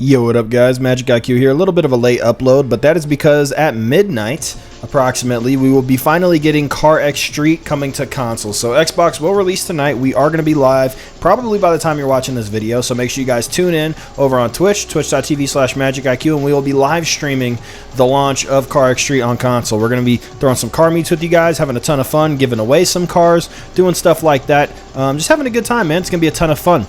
Yo, what up guys, MxgicIQ here. A little bit of a late upload, but that is because at midnight, approximately, we will be finally getting Carx Street coming to console. So Xbox will release tonight. We are going to be live probably by the time you're watching this video, so make sure you guys tune in over on Twitch, twitch.tv/MxgicIQ, and we will be live streaming the launch of Carx Street on console. We're going to be throwing some car meets with you guys, having a ton of fun, giving away some cars, doing stuff like that. Just having a good time, man. It's going to be a ton of fun.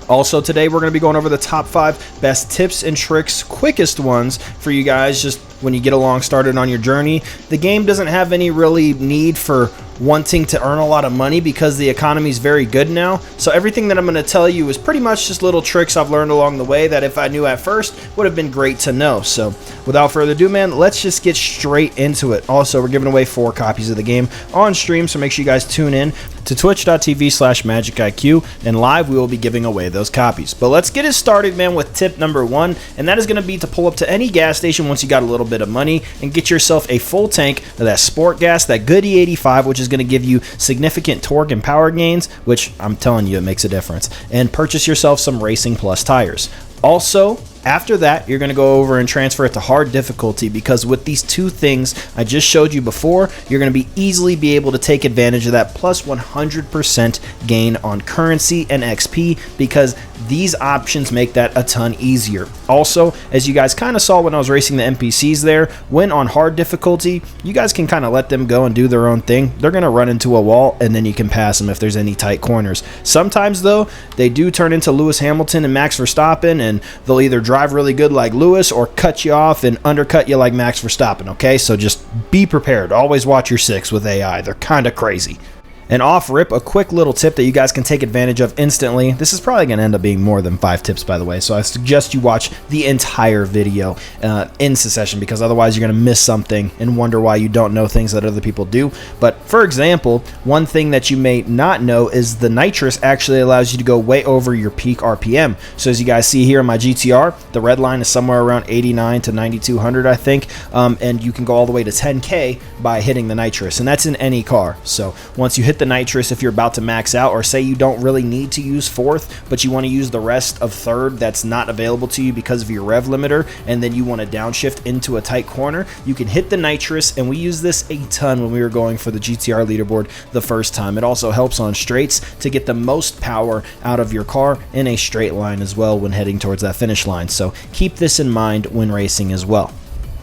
Also today we're going to be going over the top 5 best tips and tricks, quickest ones for you guys just when you get along started on your journey. The game doesn't have any really need for wanting to earn a lot of money because the economy is very good now. So everything that I'm going to tell you is pretty much just little tricks I've learned along the way that if I knew at first would have been great to know. So without further ado, man, let's just get straight into it. Also, we're giving away 4 copies of the game on stream, so make sure you guys tune in to twitch.tv/MxgicIQ, and live we will be giving away those copies. But let's get it started, man, with tip number 1, and that is going to be to pull up to any gas station once you got a little bit of money and get yourself a full tank of that sport gas, that good E85, which is going to give you significant torque and power gains, which I'm telling you, it makes a difference, and purchase yourself some Racing Plus tires. Also, after that, you're going to go over and transfer it to hard difficulty, because with these 2 things I just showed you before, you're going to be easily be able to take advantage of that plus 100% gain on currency and XP, because these options make that a ton easier. Also, as you guys kind of saw when I was racing the NPCs there, when on hard difficulty, you guys can kind of let them go and do their own thing. They're going to run into a wall and then you can pass them if there's any tight corners. Sometimes though, they do turn into Lewis Hamilton and Max Verstappen, and they'll either drive really good like Lewis or cut you off and undercut you like Max Verstappen, okay? So just be prepared. Always watch your 6 with AI. They're kind of crazy. And off rip, a quick little tip that you guys can take advantage of instantly. This is probably going to end up being more than 5 tips, by the way, so I suggest you watch the entire video in succession, because otherwise you're going to miss something and wonder why you don't know things that other people do. But for example, one thing that you may not know is the nitrous actually allows you to go way over your peak RPM. So as you guys see here in my GTR, the red line is somewhere around 89 to 9200, I think, and you can go all the way to 10K by hitting the nitrous, and that's in any car. So once you hit the nitrous, if you're about to max out, or say you don't really need to use 4th but you want to use the rest of 3rd that's not available to you because of your rev limiter, and then you want to downshift into a tight corner, you can hit the nitrous. And we use this a ton when we were going for the GTR leaderboard the first time. It also helps on straights to get the most power out of your car in a straight line as well when heading towards that finish line. So keep this in mind when racing as well.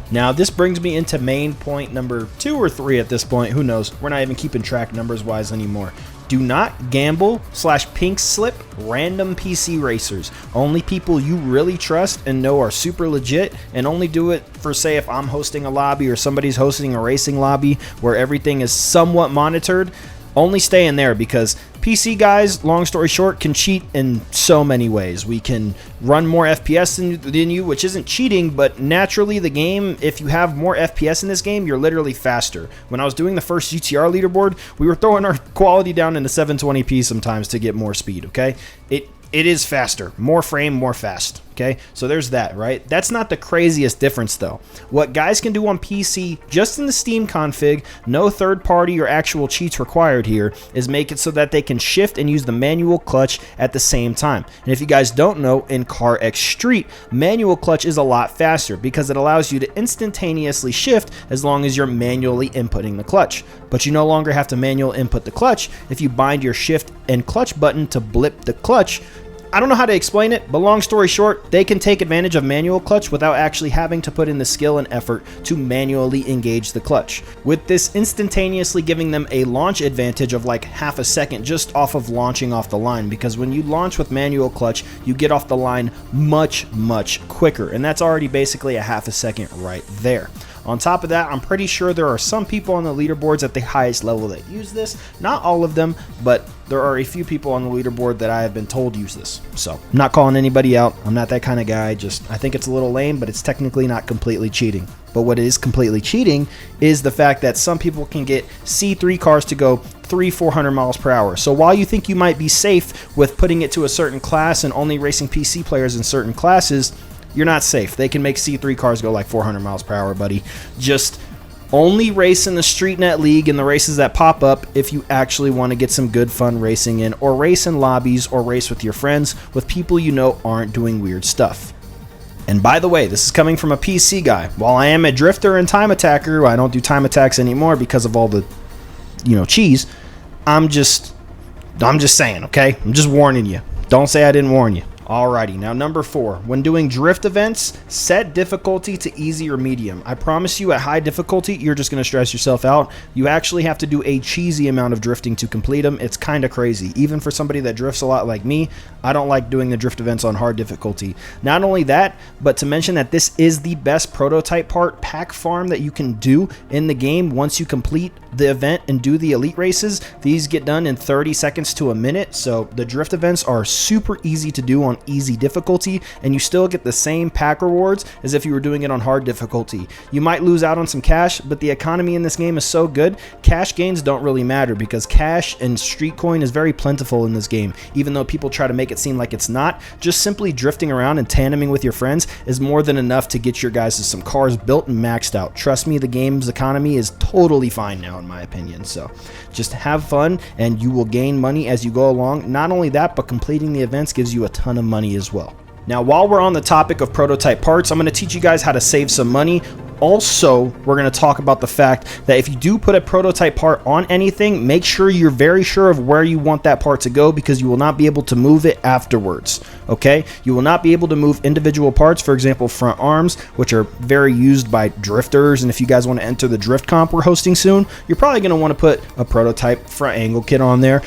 Now, this brings me into main point number 2 or 3 at this point. Who knows? We're not even keeping track numbers-wise anymore. Do not gamble/pink slip random PC racers. Only people you really trust and know are super legit, and only do it for, say, if I'm hosting a lobby or somebody's hosting a racing lobby where everything is somewhat monitored. Only stay in there, because PC guys, long story short, can cheat in so many ways. We can run more FPS than you, which isn't cheating, but naturally the game, if you have more FPS in this game, you're literally faster. When I was doing the first GTR leaderboard, we were throwing our quality down into 720p sometimes to get more speed, okay? It is faster. More frame, more fast. Okay, so there's that, right? That's not the craziest difference though. What guys can do on PC, just in the Steam config, no third party or actual cheats required here, is make it so that they can shift and use the manual clutch at the same time. And if you guys don't know, in Carx Street, manual clutch is a lot faster because it allows you to instantaneously shift as long as you're manually inputting the clutch. But you no longer have to manual input the clutch if you bind your shift and clutch button to blip the clutch. I don't know how to explain it, but long story short, they can take advantage of manual clutch without actually having to put in the skill and effort to manually engage the clutch. With this instantaneously giving them a launch advantage of like half a second just off of launching off the line, because when you launch with manual clutch, you get off the line much quicker, and that's already basically a half a second right there. On top of that, I'm pretty sure there are some people on the leaderboards at the highest level that use this. Not all of them, but there are a few people on the leaderboard that I have been told use this. So I'm not calling anybody out. I'm not that kind of guy. Just I think it's a little lame, but it's technically not completely cheating. But what is completely cheating is the fact that some people can get C3 cars to go 300-400 miles per hour. So while you think you might be safe with putting it to a certain class and only racing PC players in certain classes, you're not safe. They can make C3 cars go like 400 miles per hour, buddy. Just only race in the StreetNet League and the races that pop up if you actually want to get some good fun racing in, or race in lobbies, or race with your friends with people you know aren't doing weird stuff. And by the way, this is coming from a PC guy. While I am a drifter and time attacker, I don't do time attacks anymore because of all the, cheese. I'm just saying, okay? I'm just warning you. Don't say I didn't warn you. Alrighty, now number 4. When doing drift events, set difficulty to easy or medium. I promise you at high difficulty, you're just going to stress yourself out. You actually have to do a cheesy amount of drifting to complete them. It's kind of crazy. Even for somebody that drifts a lot like me, I don't like doing the drift events on hard difficulty. Not only that, but to mention that this is the best prototype part pack farm that you can do in the game once you complete the event and do the elite races. These get done in 30 seconds to a minute, so the drift events are super easy to do on easy difficulty, and you still get the same pack rewards as if you were doing it on hard difficulty. You might lose out on some cash, but the economy in this game is so good, cash gains don't really matter because cash and street coin is very plentiful in this game. Even though people try to make it seem like it's not, just simply drifting around and tandeming with your friends is more than enough to get your guys some cars built and maxed out. Trust me, the game's economy is totally fine now in my opinion. So just have fun and you will gain money as you go along. Not only that, but completing the events gives you a ton of money as well. Now, while we're on the topic of prototype parts, I'm going to teach you guys how to save some money. Also, we're going to talk about the fact that if you do put a prototype part on anything, make sure you're very sure of where you want that part to go because you will not be able to move it afterwards. Okay? You will not be able to move individual parts, for example, front arms, which are very used by drifters. And if you guys want to enter the drift comp we're hosting soon, you're probably going to want to put a prototype front angle kit on there.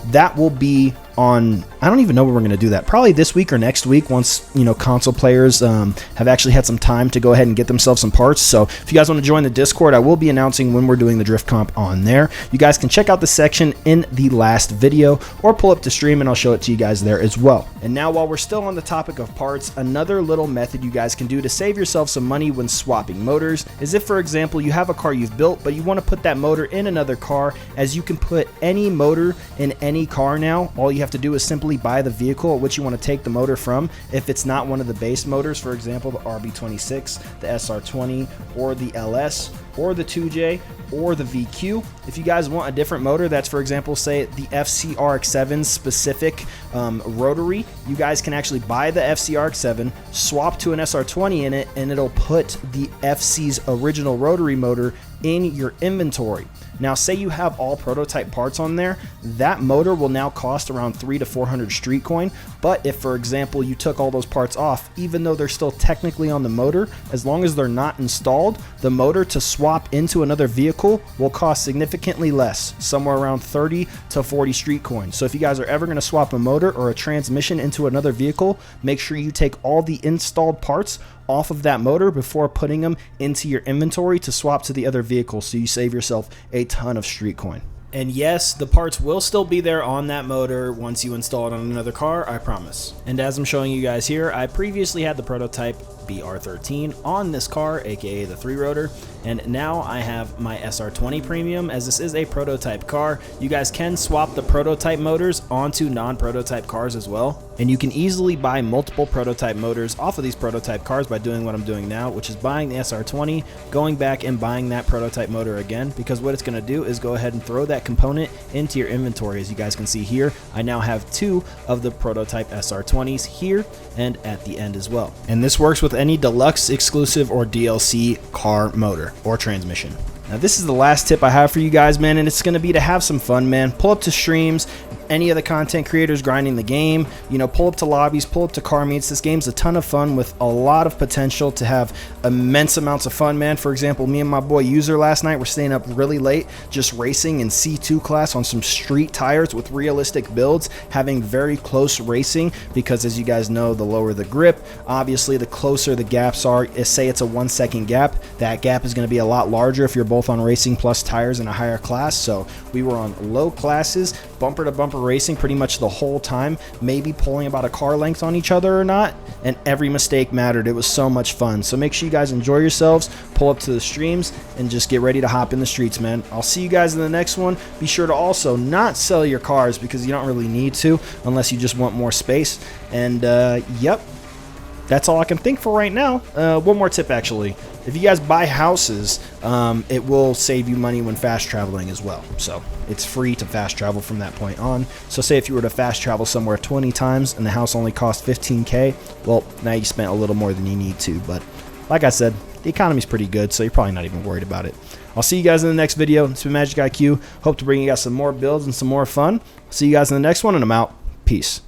That will be on, I don't even know when we're going to do that, probably this week or next week once console players have actually had some time to go ahead and get themselves some parts. So if you guys want to join the Discord, I will be announcing when we're doing the drift comp on there. You guys can check out the section in the last video or pull up the stream and I'll show it to you guys there as well. And now, while we're still on the topic of parts, another little method you guys can do to save yourself some money when swapping motors is if, for example, you have a car you've built but you want to put that motor in another car. As you can put any motor in any car now, all you have to do is simply buy the vehicle at which you want to take the motor from. If it's not one of the base motors, for example, the RB26, the SR20, or the LS, or the 2J, or the VQ. If you guys want a different motor that's, for example, say the FCRX7 specific rotary, you guys can actually buy the FCRX7, swap to an SR20 in it, and it'll put the FC's original rotary motor in your inventory. Now, say you have all prototype parts on there, that motor will now cost around 300 to 400 street coin. But if, for example, you took all those parts off, even though they're still technically on the motor, as long as they're not installed, the motor to swap into another vehicle will cost significantly less, somewhere around 30 to 40 street coin. So if you guys are ever going to swap a motor or a transmission into another vehicle, make sure you take all the installed parts off of that motor before putting them into your inventory to swap to the other vehicle, so you save yourself a ton of street coin. And yes, the parts will still be there on that motor once you install it on another car, I promise. And as I'm showing you guys here, I previously had the prototype BR13 on this car, aka the 3-rotor, and now I have my SR20 Premium. As this is a prototype car, you guys can swap the prototype motors onto non-prototype cars as well, and you can easily buy multiple prototype motors off of these prototype cars by doing what I'm doing now, which is buying the SR20, going back and buying that prototype motor again, because what it's going to do is go ahead and throw that component into your inventory. As you guys can see here, I now have 2 of the prototype SR20s here and at the end as well, and this works with any deluxe, exclusive, or DLC car motor or transmission. Now, this is the last tip I have for you guys, man, and it's going to be to have some fun, man. Pull up to streams, any of the content creators grinding the game, pull up to lobbies, pull up to car meets. This game's a ton of fun with a lot of potential to have immense amounts of fun, man. For example, me and my boy User last night were staying up really late just racing in C2 class on some street tires with realistic builds, having very close racing because, as you guys know, the lower the grip, obviously the closer the gaps are. Say it's a 1 second gap, that gap is going to be a lot larger if you're both on racing plus tires in a higher class. So we were on low classes, bumper to bumper racing pretty much the whole time, maybe pulling about a car length on each other or not, and every mistake mattered. It was so much fun. So make sure you guys enjoy yourselves, pull up to the streams, and just get ready to hop in the streets, man. I'll see you guys in the next one. Be sure to also not sell your cars because you don't really need to unless you just want more space. And yep, that's all I can think for right now. One more tip, actually. if you guys buy houses, it will save you money when fast traveling as well. So it's free to fast travel from that point on. So say if you were to fast travel somewhere 20 times and the house only cost 15K, well, now you spent a little more than you need to. But like I said, the economy's pretty good, so you're probably not even worried about it. I'll see you guys in the next video. It's been MxgicIQ. Hope to bring you guys some more builds and some more fun. See you guys in the next one, and I'm out. Peace.